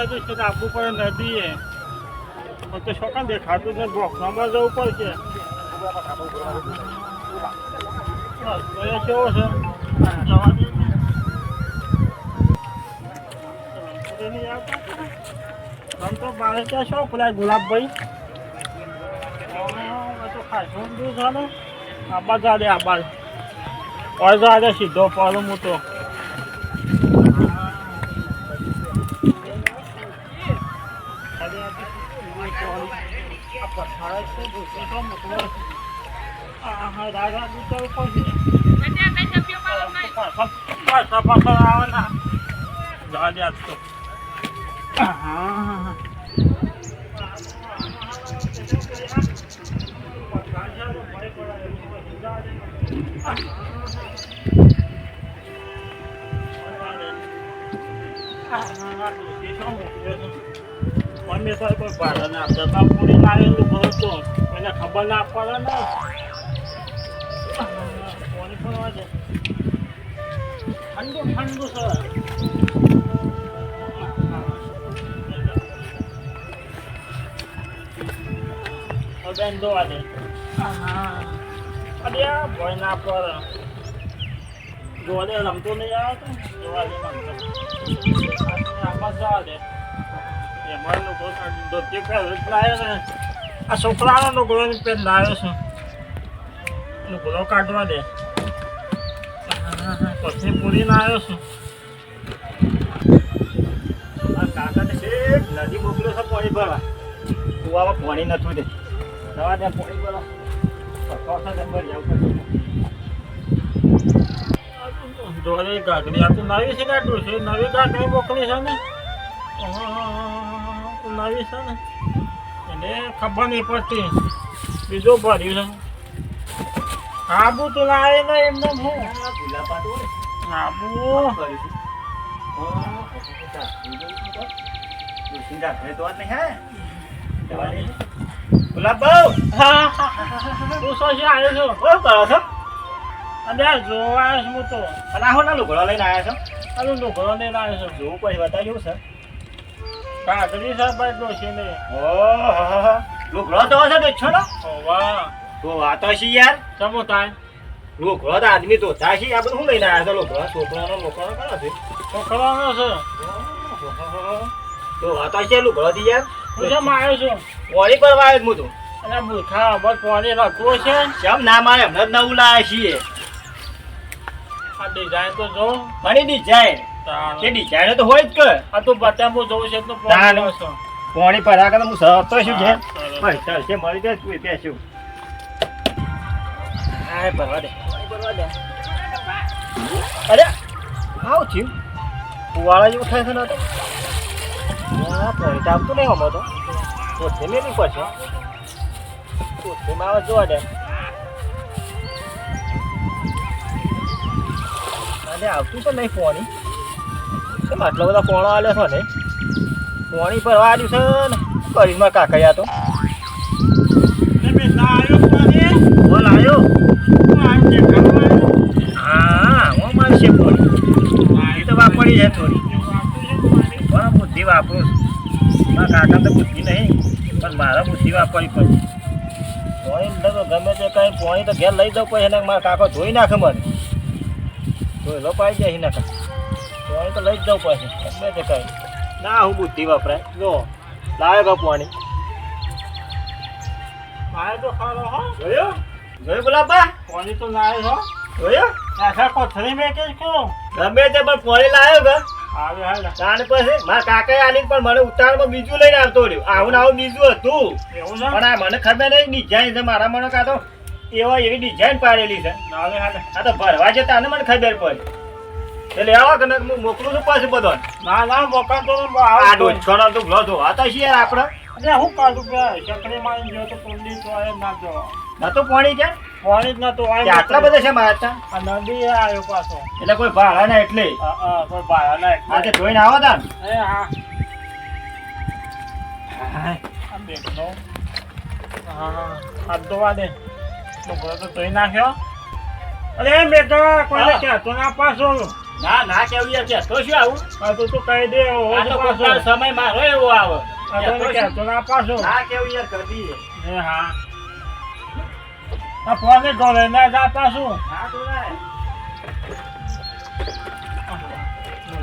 બાજુ છે આપવું પડે નદીએ તો શું દેખાતું ને બોક્સમાં જવું પડશે કેવો છે જવા દે તો બારે ક્યાં છો પેલા ગુલાબભાઈ તો ખાસું દૂર છે ને આબાદ જા દે આબાદ और જા દે સીધો પાડો મોટો રાજા દૂધ જા દે તો હા અમે તો કોઈ ભાડા ના આપતા પૂરી લાવેલું કરો તો એને ખબર ના પડે ને પાણી પડવા દે ઠંડુ ઠંડુ સર બેન દોવા દે અરે ભય ના પડે જોવા દે રમતો નહીં આવે તો જોવા દે આમાં જવા દે એમાં લોકો ધોતી લાવ્યો ને આ છોકરાનો નુકડો પેન લાવ્યો છે નુકડો કાઢવા દે પછી પૂરીને આવ્યો છું આ કાકાને શેઠ નદી મોકલ્યો છે પાણી ભરવા કુવામાં પાણી નતું દે દવા ત્યાં પાણી ભરવા દોરી ગાગડી આ તો નવી છે ગાડું છે નવી ગાગડી મોકલી છે ને નવી છે ને એને ખબર નહીં પડતી બીજો ભર્યું છે આબુ તો લાવે ને એમને હું આબુ ગુલાબ બહુ તું શું છે આવ્યો છો શું કરો છો અને જોવા આવ્યો છું હું તો અને આવો ના લુગડો લઈને આવ્યા છો આનો લુગડો લઈને આવ્યો છો જોવું પછી બતાવ્યું છે કાકડી સાહેબ ડોસી ને ઓહો લુગડો તો હશે તો છો ને વાહ તો વાત હશે યાર ચમો તાય લુગડો તો આદમી તો થાય છે આ બધું શું લઈને આવ્યા છો લુગડો છોકરાનો લુગડો કયો છે છોકરાનો છે તો વાત હશે લુગડો થી યાર હું જેમ આવ્યો છું પોણી પર આવ્યો હું તો અને મૂર્ખા બસ પોણી રાખવો છે કેમ ના મારે હમણાં જ નવું લાવ્યા છીએ આ ડિઝાઇન તો જો મારી ડિઝાઇન કે ડિઝાઇન તો હોય જ કે આ તો બતાવું જોવું છે તો પોણી પર આ હું સરતો શું છે ભાઈ ચાલશે મળી જાય તું ત્યાં શું હા ભરવા દે અરે આવું થયું કુવાળા જેવું થાય છે ને તો પોણી તો આવતું નહીં હમણાં તો પોતે મેળવી પડશે પોતેમાં આવે જોવા દે અને આવતું તો નહીં પોણી કેમ આટલા બધા પોણો આલ્યા છે ને પોણી પર વાળ્યું છે ને કરીમાં કાકૈયા તો બોલ આવ્યો હા હું મારી છે પોણી એ તો વાપરી છે થોડી બરાબર બુદ્ધિ વાપરું મારા કાકા તો બુદ્ધિ નહીં પણ મારા બુદ્ધિ વાપરવી પડે પોણી ગમે તે કંઈ પોણી તો ઘેર લઈ દઉં પછી એને મારા કાકો ધોઈ નાખે મને ધોઈ લો પાઈ જાય નાખે પોણી તો લઈ જ દઉં પછી ગમે તે કંઈ ના હું બુદ્ધિ વપરાય જો લાવે ગયો પાણી લાવે તો ખાલો હો જોયો જોયું ગુલાબા પાણી તો લાવે હો જોયો આખા કોથળી મેં કે શું ગમે તે પણ પાણી લાવ્યો ગયો આવે હાલ તાણ પછી મારા કાકાએ આલી પણ મને ઉતારમાં બીજું લઈને આવતો રહ્યો આવું ને આવું બીજું હતું એવું છે પણ આ મને ખબર નહીં ડિઝાઇન છે મારા મને કાં તો એવા એવી ડિઝાઇન પાડેલી છે આવે હાલ આ તો ભરવા જતા ને મને ખબર પડી એટલે આવા કે હું મોકલું છું પાછું બધો ના ના મોકલતો આ ડોછોનો તો ગ્લો ધોવા તો છે આપણે એટલે હું કાઢું કે ચકડી મારી ગયો તો કુંડી તો એ ના જો ના તો પાણી કે પાણી જ નતો આટલા બધા છે મારા આ નદી આવ્યો પાછો એટલે કોઈ ભાડા ના એટલે કોઈ ભાડા ના એટલે આજે જોઈને આવો તા એ હા આ બેનો હા હાથ ધોવા દે તો તો ધોઈ નાખ્યો અરે બેટા કોઈને કહેતો ના પાછો ના ના કેવું યાર કે તો શું આવું આ તો તું કહી દે આ તો કોકનો સમય મારો એવો આવે તો ના પાછો ના કેવું યાર કરી એ હા આ ફોને ગોલે ના જા પાછું હા તો ના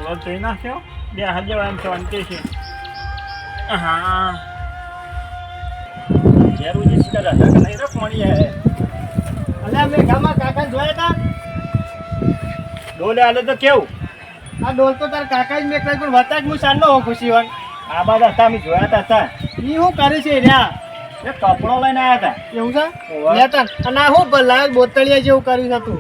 લો જોઈ નાખ્યો 2000 એમ શાંતિ છે હા જરૂરી છે કે રાધા કે નહીં રે પાણી હે અલ્યા મે ગામમાં કાકા જોયા તા ડોલે આલે તો કેવું આ ડોલ તો તાર કાકા જ મેકલાય પણ વતા જ હું સાંડો હો ખુશી વન આ બાદ હતા અમે જોયા તા ઈ હું કરે છે રહ્યા એ કપડો લઈને આવ્યા એવું છે ઓવા. લેતા અને આ હું ભલાય બોતળિયા જેવું કર્યું છે તું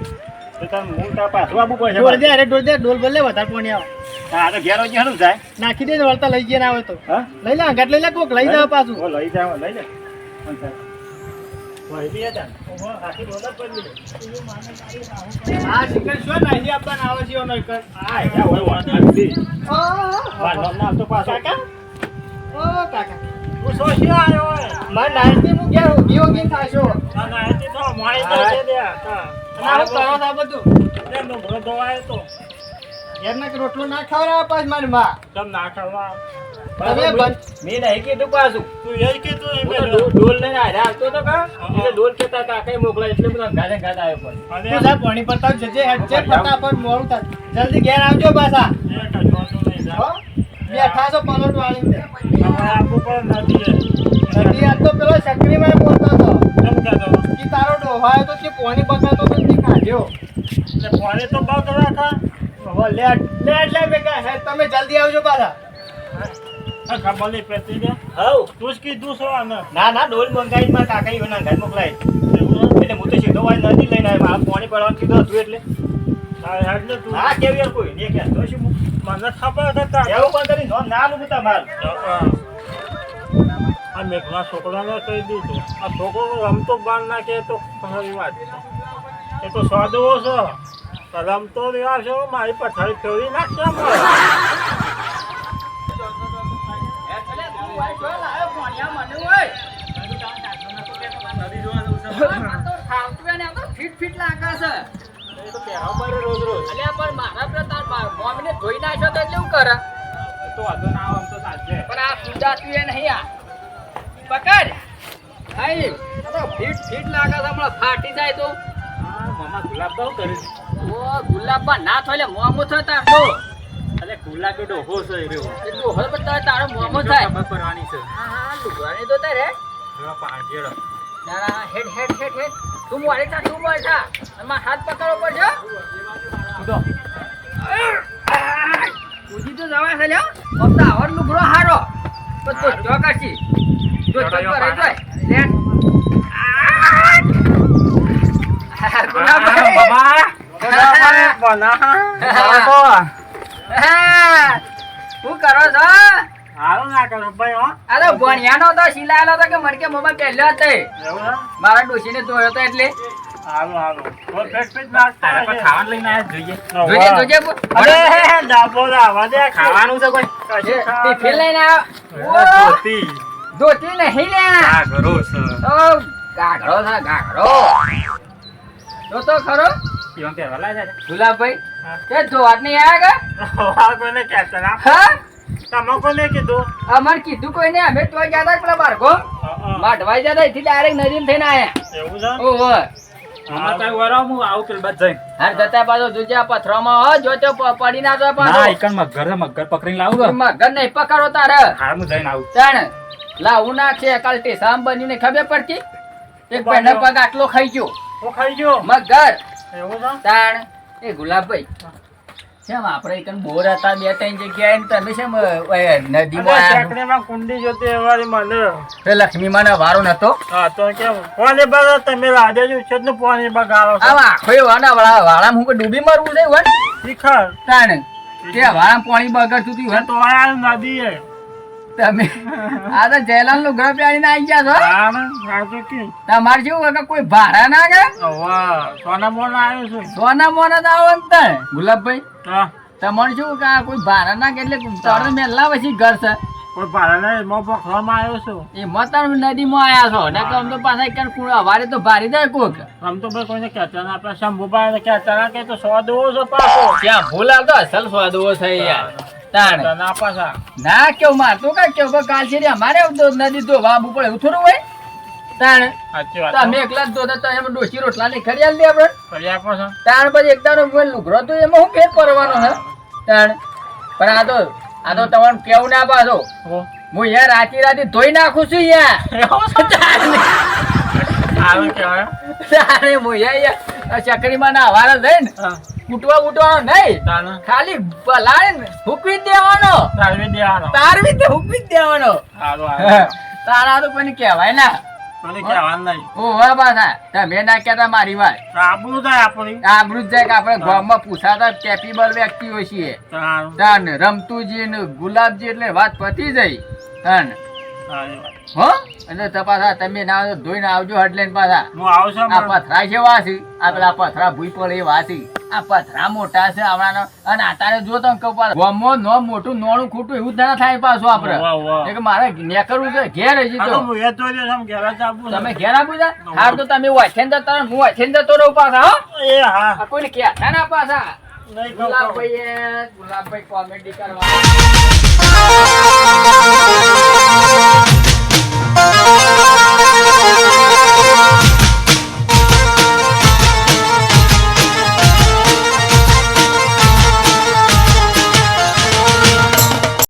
હતા તો તમે હું તા પાછું આપવું પડશે ડોલ દે અરે ડોલ દે ડોલ ભલે વધારે પાણી આવે હા તો ઘેરો જેનું જાય નાખી દે વળતા લઈ ગયા ના આવે તો હા લઈ લે અંગાટ લઈ લે કોક લઈ જાવ પાછું ઓ લઈ જાવ લઈ લે ભાઈ બી હતા ઓહો આખી ડોલ જ પડી આ શિકર શું નાહી આપવાના આવે છે ઓનો કર આ યા હોય વાંધી વાર નામ ના તો પાછો કાકા ઓ કાકા હું સોશી આવ્યો હોય માર નાઈટી હું ગયા ઉભી હોગી થાશો ના ના એ તો મારી તો છે દે હા અને આવું કરો છો આ બધું એનો ભરોદો આવ્યો તો એમને કે રોટલો ના ખવડાવે પાછ મારી માં તમ ના ખાવા તમે બંધ મેં નહીં કીધું પાછું તું એ કીધું એ હું તો ડોલ લઈને આવ્યા આવતો તો કા એટલે ડોલ કેતા કાકાએ મોકલાય એટલે બધા ગાડે ગાડે આવ્યો પણ અને તું જા પાણી પડતા જજે હેડજે ફટાફટ મોડું થાય જલ્દી ઘેર આવજો પાછા એ કશો તો નહીં હો જા બેઠા છો પલોટ વાળી હવે આપું પણ નથી નદી આ તો પેલો સક્રીમાં બોલતો હતો એમ કહેતો કે તારો ડોહાયો તો કે પાણી બગાડતો તો તે કાઢ્યો એટલે પાણી તો બગ રાખા હવે લેટ લેટ લે બેકા હે તમે જલ્દી આવજો પાછા આ ખબર નહીં પડતી ને હવ તું જ કીધું છો આને ના ના ડોલ મંગાવી માં કાકાએ એના ઘર મોકલાય એવું એટલે હું તો સીધો વાળી નથી લઈને આવ્યો મારે પાણી પડવાનું કીધું હતું એટલે હા એટલે તું હા કેવી યાર કોઈ ને કે તો શું હું મને ખબર હતા એવું પણ કરી નોંધ ના લઉં તમારે આ મેઘના છોકરાને કહી દીધું આ છોકરો રમતો બાર નાખે તો ખરી વાત એ તો સાદવો છે રમતો રહ્યા છે મારી પથારી ફેરવી નાખશે ફીટ ફીટ લાગે છે તો પહેરવા પડે રોજ રોજ અલ્યા પણ મારા પ્રતાર મોમને ધોઈ નાખ્યો તો એટલે એવું કરે તો વાંધો ના આવે આમ તો સાચે પણ આ સુધાતું એ નહીં આ પકડ હાઈ આ તો ફીટ ફીટ લાગે છે હમણાં ફાટી જાય તો હા મામા ગુલાબ બહુ કરે છે ઓ ગુલાબા ના થાય એટલે મોમો થાય તાર તો અરે ગુલાબ તો ડોહો છે એ રહ્યો એટલું હોય પણ તારો મોમો થાય ખબર કરવાની છે હા લુગવાની તો તારે એવા પાંચેડો ના ના હેડ હેડ હેડ હેડ તું મોડે થા એમાં હાથ પકડવો પડશે કૂદો પૂજી તો જવાય છે લ્યો ફક્ત આવર લુગડો હારો પણ તો જો કાશી જો તો કરે તો લે શું કરો છો હારું ના કરો ભાઈ હો અરે ભણિયાનો તો શિલાયેલો તો કે મરકે મોમાં પહેલો હતો એવું હે? મારા ડોશીને ધોયો તો એટલે હારું હારું બોલ પેટ પેટ નાખતા અરે પણ ખાવાનું લઈને આવ્યા જોઈએ જોજે જોજે અરે ડાબો લાવવા દે ખાવાનું છે કોઈ કશું ટિફિન ખાવાનું લઈને આવ્યો ધોતી ધોતી નહીં લે આ ઘરો છે ઓ ગાઘડો છે ગાઘડો તો ખરો એવા પહેરવા લાગ્યા છે ગુલાબભાઈ તે ધોવાત નહીં આવ્યા આ કોઈને કહેતા ના કે હા તમે કોને કીધું અમાર કીધું કોઈ નહીં અમે તો ગયા હતા પેલા બારકો માઢવાઈ જતા અહીંથી ડાયરેક્ટ નદીમાં થઈને આયા એવું છે ઓહો આમાં કઈ વરાવ હું આવું પેલ બસ જઈને હાર જતા પાછો જોજે આ પથરામાં હો જો તો પડી ના જાય પાછો એકણ મગર પકડીને લાવું મગર નહીં પકડો તારે હા હું જઈને આવું તાણ લાવું ના છે કાલ ટેસામ બનીને ખબર પડતી એક પહેલા પગ આટલો ખાઈ ગયો હું ખાઈ ગયો મગર એવું છે તાણ એ ગુલાબભાઈ શેમ આપણે એકન બોર હતા બે ત્રણ જગ્યાએ ને તમે શેમ નદીમાં આયા? ચકડીમાં કુંડી જોતી એવાળી મને એ લક્ષ્મીમાં વારો નતો હા તો કેમ પાણી બગાડો તમે રાધે જ ઉછેદ નું પાણી બગાડો છો આમ આખો વાળા વાળા હું ડૂબી મરવું છે વન શીખર તાણ તે વાળા પાણી બગડતું હતું વન તો આ નદી હે તમે આ તો જયલાલ નું ઘર પ્યારીને આવી ગયા છો હા ને સાચું કે તમારે જેવું કાકા કોઈ ભાડા ના કે વાહ સોના બોલ આવ્યો છે સોના મોના તો આવો ને તાણ. ગુલાબભાઈ હા તમારે શું કે આ કોઈ ભાડા ના કે એટલે તારે મેલા પછી ઘર છે કોઈ ભાડાના એમાં પકડવામાં આવ્યો છું. એ મતન નદીમાં આયા છો ને આમ તો પાછા એક કુણા વારે તો ભારી જાય કોક આમ તો ભાઈ કોઈને કહેતા ના આપણે શંભુભાઈ કહેતા ના કે તો સ્વાદ ઓવો છે પાછો. ત્યાં ભૂલ આવતો અસલ સ્વાદવો થઈ યાર તાણ કહેતા ના પાછા. ના કેવું મારતો કા કેવું કાલ છે અમારે તો નદી તો વાબ ઉપર એવું થોડું હોય તાણ સાચી તો વાત અમે એકલા જ ધોતા તો એમ ડોસી રોટલા ની ખડિયાલ દે આપણે કરી આપો છો. તાણ પછી એકદાનો કોઈ લુગરો તો એમાં હું ફેર પડવાનો છે તાણ પણ આ તો તમારે કેવું ના પાછો હો. હું યાર રાતી ધોઈ નાખું છું યાર આવે કહેવાય. તારે હું યાર ચકડીમાં ના વાળા જઈને હા. કૂટવા બૂટવાનો નહીં તાને ખાલી ભલાને હુકવી જ દેવાનો તારવી દેવાનો. તારવી તે હુકવી જ દેવાનો સારું આવે. તારા તો કોઈને કહેવાય ના મને કહેવાનું નહીં. ઓ વાહ પાછા તમે ના કહેતા મારી વાત તો આબરૂ થાય આપણી. આબરૂ જ જાય કે આપણે ગામમાં પૂછાતા કેપેબલ વ્યક્તિઓ છીએ તારું. તાન રમતુજી ને ગુલાબજી એટલે વાત પતી જઈ તાન સારી વાત. હો અને તપાસા તમે ના આવો તો ધોઈને આવજો હડલેન પાછા હું આવું છું આ હમણાં. પથરા છે વાસી આ પેલા પથરા ભૂઈ પડે એ વાસી આ પથરા મોટા છે આવડાનો અને આતારે જો તમે કપાળ ગોમો નો મોટું નોણું ખોટું એવું જ ના થાય પાછું આપણે વાહ, વાહ. એટલે મારે નેકરવું છે ઘેર હજી આ તો તો હું એ તો રહ્યો છું, ઘેર જ આવું છું. તમે ઘેર આપું છે હાર તો તમે વાંચેન જતા રહો, હું વાંચેન જતો રહું પાછા હો એ હા. આ કોઈને કહેતા ના પાછા નહીં કહું, કહું. ગુલાબભાઈ કોમેડી કરવા